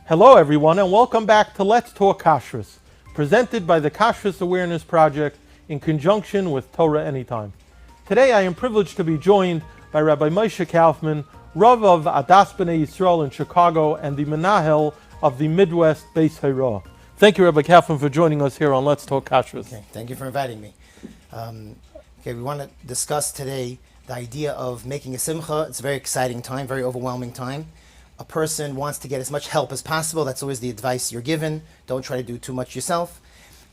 Hello everyone and welcome back to Let's Talk Kashrus, presented by the Kashrus Awareness Project in conjunction with Torah Anytime. Today I am privileged to be joined by Rabbi Moshe Kaufman, Rav of Adas B'nai Yisrael in Chicago and the Menahel of the Midwest Beis Hara. Thank you, Rabbi Kaufman, for joining us here on Let's Talk Kashrus. Okay, thank you for inviting me. We want to discuss today the idea of making a simcha. It's a very exciting time, very overwhelming time. A person wants to get as much help as possible. That's always the advice you're given. Don't try to do too much yourself.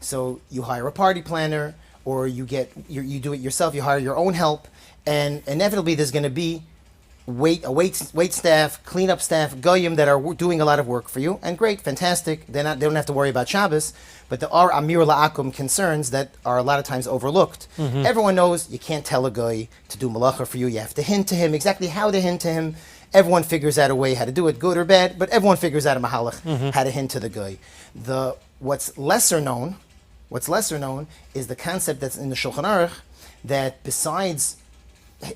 So you hire a party planner, or you do it yourself. You hire your own help, and inevitably there's going to be wait staff, cleanup staff, goyim that are doing a lot of work for you. And great, fantastic. They don't have to worry about Shabbos, but there are amir la'akum concerns that are a lot of times overlooked. Mm-hmm. Everyone knows you can't tell a guy to do Melocha for you. You have to hint to him exactly how to hint to him. Everyone figures out a way how to do it, good or bad, but everyone figures out a mahalach, how to hint to the guy. What's lesser known is the concept that's in the Shulchan Aruch that besides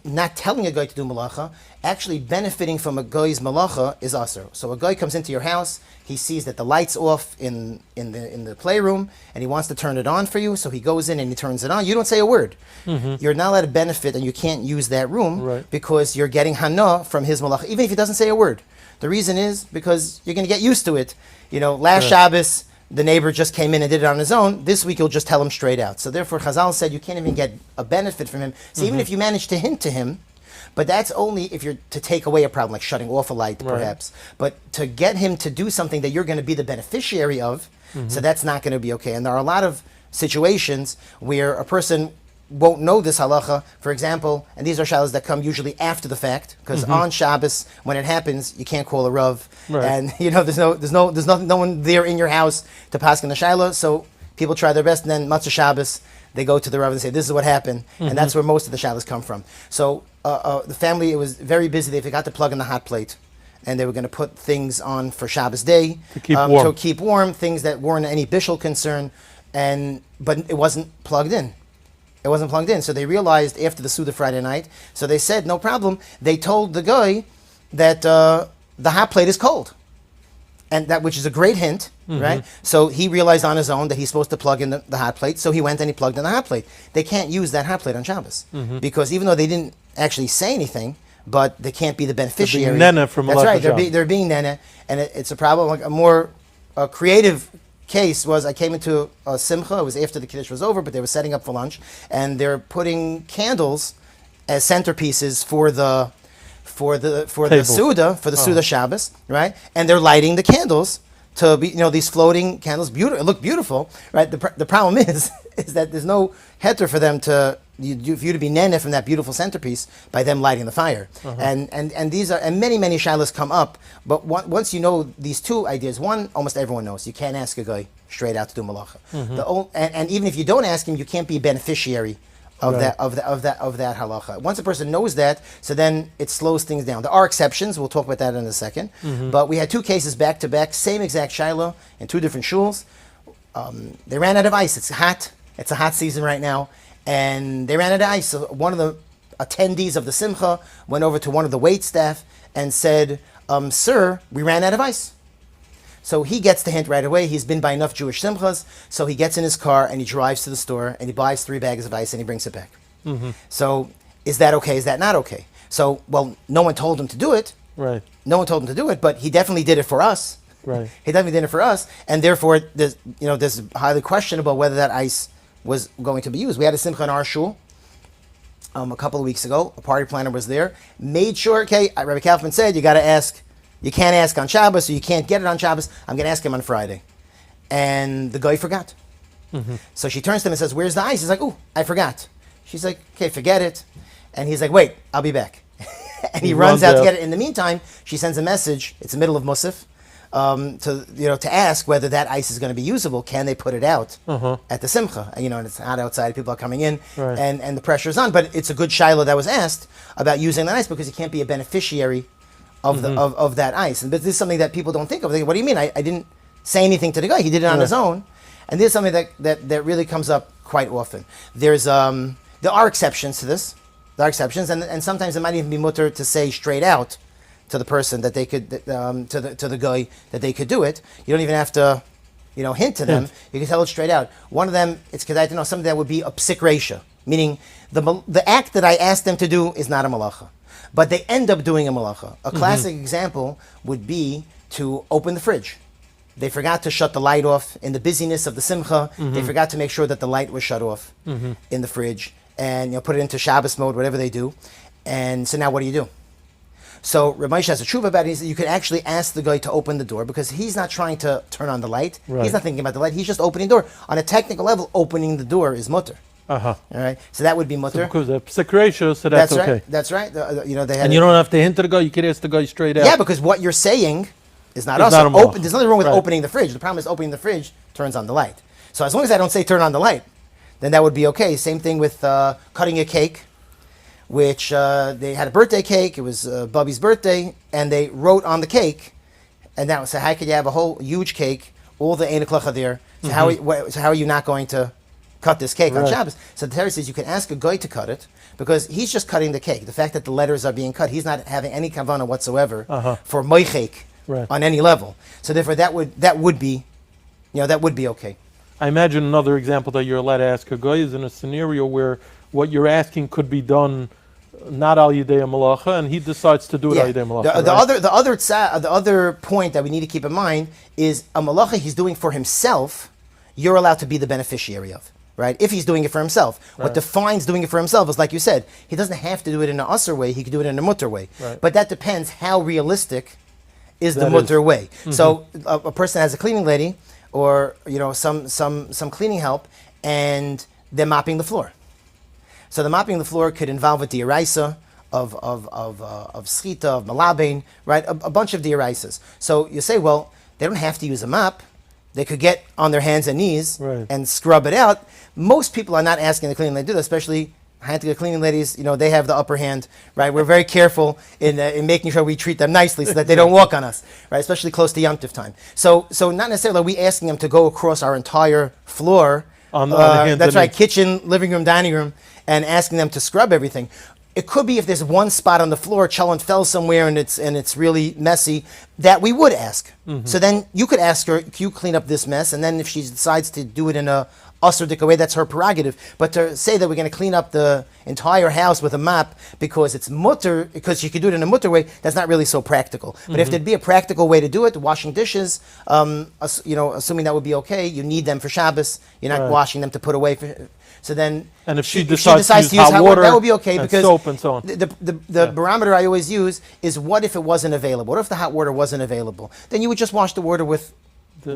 not telling a guy to do malacha, actually benefiting from a guy's malacha is aser. So a guy comes into your house, he sees that the light's off in the playroom, and he wants to turn it on for you, so he goes in and he turns it on. You don't say a word. Mm-hmm. You're not allowed to benefit, and you can't use that room because you're getting hana from his malacha, even if he doesn't say a word. The reason is because you're going to get used to it. You know, last Shabbos, the neighbor just came in and did it on his own. This week you'll just tell him straight out. So therefore Chazal said you can't even get a benefit from him. So even if you manage to hint to him, but that's only if you're to take away a problem, like shutting off a light perhaps. But to get him to do something that you're going to be the beneficiary of, so that's not going to be okay. And there are a lot of situations where a person won't know this halacha, for example, and these are shalos that come usually after the fact, because on Shabbos, when it happens, you can't call a rav, and there's no one there in your house to paskin the shaila. So people try their best, and then Matzah Shabbos, they go to the rav and say, "This is what happened," and that's where most of the shalos come from. So the family, it was very busy. They forgot to plug in the hot plate, and they were going to put things on for Shabbos day to keep warm, things that weren't any bishul concern, but it wasn't plugged in. It wasn't plugged in. So they realized after the Suda Friday night, so they said, no problem. They told the guy that the hot plate is cold. And which is a great hint, right? So he realized on his own that he's supposed to plug in the hot plate, so he went and he plugged in the hot plate. They can't use that hot plate on Shabbos, because even though they didn't actually say anything, but they can't be the beneficiary. They're being nene from That's right, they're being nene, and it's a problem. Like a more creative case was I came into a simcha. It was after the kiddush was over, but they were setting up for lunch, and they're putting candles as centerpieces for the Suda Shabbos, right? And they're lighting the candles to be these floating candles. Beautiful, it looked beautiful, right? The problem is that there's no heter for them for you to be nene from that beautiful centerpiece by them lighting the fire. And these are, and many shilas come up, but once you know these two ideas, one almost everyone knows, you can't ask a guy straight out to do malacha. And even if you don't ask him, you can't be a beneficiary of that halacha. Once a person knows that, so then it slows things down. There are exceptions. We'll talk about that in a second. But we had two cases back to back, same exact shiloh in two different shuls. They ran out of ice. It's hot. It's a hot season right now, and they ran out of ice. So one of the attendees of the simcha went over to one of the wait staff and said, "Sir, we ran out of ice." So he gets the hint right away. He's been by enough Jewish simchas, so he gets in his car and he drives to the store and he buys 3 bags of ice and he brings it back. So is that okay? Is that not okay? So, well, no one told him to do it. Right. No one told him to do it, but he definitely did it for us. Right. He definitely did it for us, and therefore, there's highly questionable whether that ice was going to be used. We had a simcha in our shul a couple of weeks ago. A party planner was there, made sure. Okay, Rabbi Kaufman said you got to ask. You can't ask on Shabbos, so you can't get it on Shabbos. I'm going to ask him on Friday. And the guy forgot. So she turns to him and says, "Where's the ice?" He's like, "Oh, I forgot." She's like, "Okay, forget it." And he's like, "Wait, I'll be back." And he runs out to get it. In the meantime, she sends a message. It's the middle of Musaf. To ask whether that ice is going to be usable. Can they put it out at the simcha? And it's hot outside. People are coming in, and the pressure is on. But it's a good shiloh that was asked about using that ice because you can't be a beneficiary of that ice. And this is something that people don't think of. They go, "What do you mean? I didn't say anything to the guy. He did it on his own." And this is something that really comes up quite often. There are exceptions to this. There are exceptions, and sometimes it might even be mutter to say straight out to the person that they could to the guy that they could do it. You don't even have to, hint to them. You can tell it straight out. One of them, it's kedai to know something that would be a psik reisha, meaning the act that I asked them to do is not a malacha, but they end up doing a malacha. A classic example would be to open the fridge. They forgot to shut the light off in the busyness of the simcha. They forgot to make sure that the light was shut off in the fridge, and put it into Shabbos mode, whatever they do. And so now what do? So Rav Moshe has a tshuva about it. He says you can actually ask the guy to open the door because he's not trying to turn on the light. Right. He's not thinking about the light. He's just opening the door. On a technical level, opening the door is mutter. All right, so that would be mutter. Because of psik reisha, so that's okay. Right. That's right. They had and you don't have to hint to the guy. You can ask the guy straight out. Yeah, because what you're saying is not us. There's nothing wrong with opening the fridge. The problem is opening the fridge turns on the light. So as long as I don't say turn on the light, then that would be okay. Same thing with cutting a cake, which they had a birthday cake. It was Bubby's birthday, and they wrote on the cake, and that was, so how could you have a whole huge cake, all the ein klecha there? So how are you not going to cut this cake on Shabbos? So the Torah says you can ask a guy to cut it because he's just cutting the cake. The fact that the letters are being cut, he's not having any kavanah whatsoever for moichek on any level. So therefore, that would be okay. I imagine another example that you're allowed to ask a guy is in a scenario where what you're asking could be done not al yidei malacha, and he decides to do it al yidei malacha. The other point that we need to keep in mind is a malacha he's doing for himself. You're allowed to be the beneficiary of, right? If he's doing it for himself. What defines doing it for himself is, like you said, he doesn't have to do it in an usher way. He could do it in a mutter way. But that depends how realistic is the mutter way. So a person has a cleaning lady, or some cleaning help, and they're mopping the floor. So the mopping the floor could involve a diaraisa of schita, of malabain, right? A bunch of diaraisas. So you say, well, they don't have to use a mop. They could get on their hands and knees and scrub it out. Most people are not asking the cleaning lady to do that, especially cleaning ladies. They have the upper hand, right? We're very careful in making sure we treat them nicely so that they don't walk on us, right? Especially close to Yom Tov time. So not necessarily are we asking them to go across our entire floor. On the hands that's right, kitchen, living room, dining room, and asking them to scrub everything. It could be if there's one spot on the floor, cholent fell somewhere, and it's really messy, that we would ask. So then you could ask her, can you clean up this mess? And then if she decides to do it in a usher way, that's her prerogative. But to say that we're going to clean up the entire house with a mop because it's mutter, because she could do it in a mutter way, that's not really so practical. But if there'd be a practical way to do it, washing dishes, assuming that would be okay, you need them for Shabbos. You're not washing them to put away. So then, and if she decides to use hot water, that would be okay, because soap and so on. The barometer I always use is, what if it wasn't available? What if the hot water wasn't available? Then you would just wash the water with the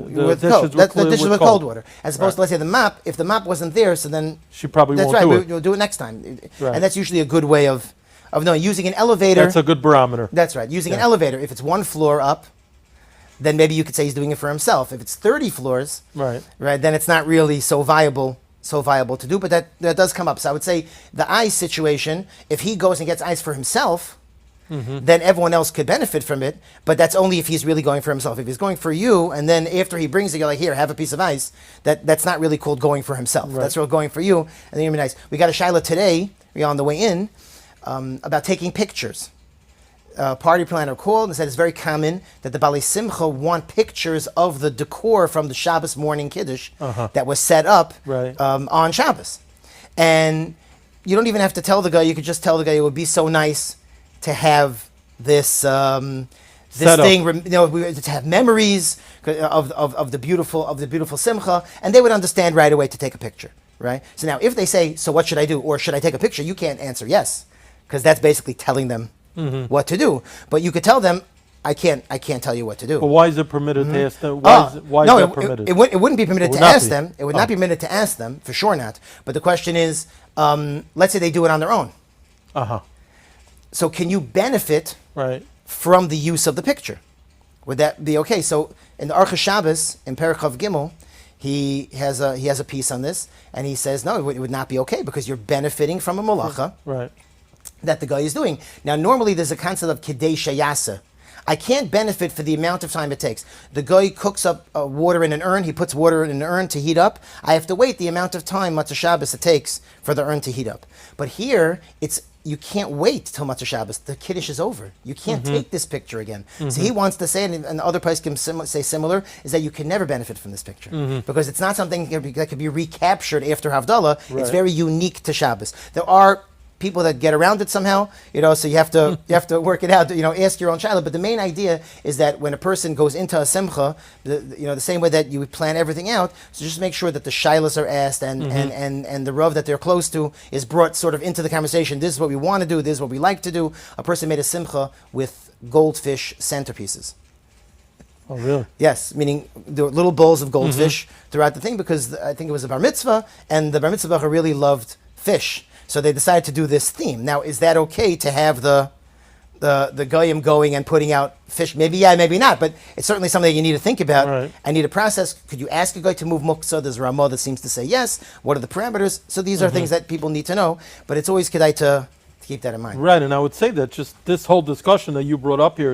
dishes with cold water, as opposed to, let's say, the mop. If the mop wasn't there, so then she probably won't do it. We'll do it next time, and that's usually a good way of knowing. Using an elevator. That's a good barometer. That's right. Using an elevator. If it's one floor up, then maybe you could say he's doing it for himself. If it's 30 floors, then it's not really so viable to do, but that does come up. So I would say the ice situation, if he goes and gets ice for himself, then everyone else could benefit from it, but that's only if he's really going for himself. If he's going for you, and then after he brings it, you're like, here, have a piece of ice, that's not really called going for himself. That's really going for you, and then you're nice. We got a shaila today, we're on the way in, about taking pictures. Party planner called and said it's very common that the Balei Simcha want pictures of the decor from the Shabbos morning Kiddush that was set up on Shabbos. And you don't even have to tell the guy, you could just tell the guy it would be so nice to have this thing, to have memories of the beautiful Simcha, and they would understand right away to take a picture, right? So now if they say, so what should I do? Or should I take a picture? You can't answer yes, because that's basically telling them what to do. But you could tell them, I can't tell you what to do. But why is it permitted to ask them? Why is that permitted? It wouldn't be permitted to ask them. It would not be permitted to ask them, for sure not. But the question is, let's say they do it on their own. So can you benefit from the use of the picture? Would that be okay? So in the Archa Shabbos, in Perek Chav Gimel, he has a piece on this, and he says, no, it would not be okay, because you're benefiting from a Melocha that the guy is doing. Now, normally there's a concept of Kidei Shayasa. I can't benefit for the amount of time it takes. The guy cooks up water in an urn. He puts water in an urn to heat up. I have to wait the amount of time, Matzah Shabbos, it takes for the urn to heat up. But here, it's you can't wait till Matzah Shabbos. The Kiddush is over. You can't take this picture again. So he wants to say, and other places can say similar, is that you can never benefit from this picture because it's not something that could be recaptured after Havdalah. Right. It's very unique to Shabbos. There are people that get around it somehow, so you have to work it out. Ask your own child. But the main idea is that when a person goes into a simcha, the same way that you would plan everything out. So just make sure that the shilas are asked and the rav that they're close to is brought sort of into the conversation. This is what we want to do. This is what we like to do. A person made a simcha with goldfish centerpieces. Oh, really? Yes, meaning there were little bowls of goldfish throughout the thing because I think it was a bar mitzvah, and the bar mitzvah really loved fish. So they decided to do this theme. Now, is that okay to have the goyim going and putting out fish? Maybe yeah, maybe not. But it's certainly something you need to think about. Right. I need a process. Could you ask a guy to move muktzah? There's a Ramah that seems to say yes. What are the parameters? So these are things that people need to know. But it's always kedai to keep that in mind. Right, and I would say that just this whole discussion that you brought up here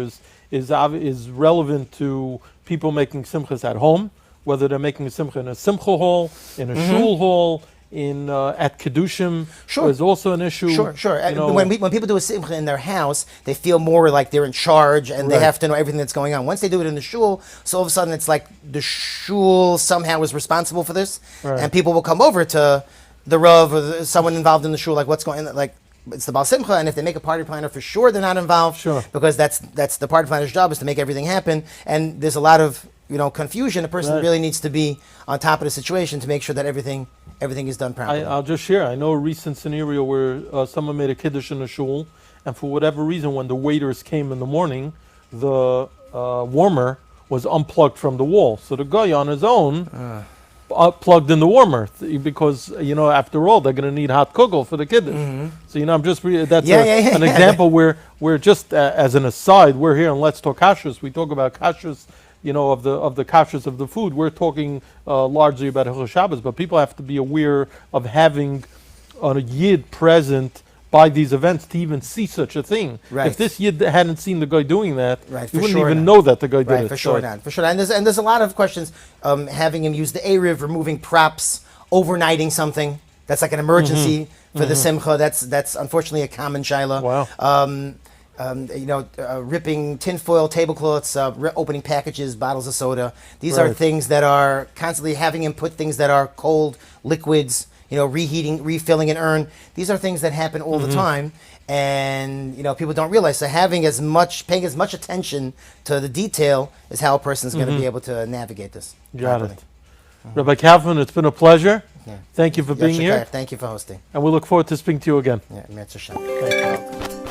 is relevant to people making simchas at home, whether they're making a simcha in a simcha hall, in a shul hall, at Kedushim is also an issue. Sure. When people do a simcha in their house, they feel more like they're in charge and they have to know everything that's going on. Once they do it in the shul, so all of a sudden it's like the shul somehow is responsible for this, and people will come over to the rav or someone involved in the shul, like what's going on, like it's the Baal Simcha, and if they make a party planner, for sure they're not involved, because that's the party planner's job is to make everything happen, and there's a lot of confusion. A person really needs to be on top of the situation to make sure that everything is done properly. I'll just share. I know a recent scenario where someone made a kiddush in a shul, and for whatever reason, when the waiters came in the morning, the warmer was unplugged from the wall. So the guy on his own plugged in the warmer because after all they're going to need hot kugel for the kiddush. So I'm just that's an example where we're just as an aside, we're here and Let's Talk Kashrus. We talk about kashrus. Of the kashrus of the food. We're talking largely about Hilchos Shabbos, but people have to be aware of having a yid present by these events to even see such a thing. Right. If this yid hadn't seen the guy doing that, you wouldn't even know that the guy did it. For sure not. And there's a lot of questions. Having him use the Erev, removing props, overnighting something. That's like an emergency for the simcha. That's unfortunately a common shaila. Wow. Ripping tinfoil tablecloths, opening packages, bottles of soda. These are things that are constantly having him put things that are cold, liquids, reheating, refilling an urn. These are things that happen all the time, and people don't realize. So paying as much attention to the detail is how a person's going to be able to navigate this. Got it. Rabbi Kaufman, it's been a pleasure. Thank you for being here. Thank you for hosting. And we look forward to speaking to you again. Thank you.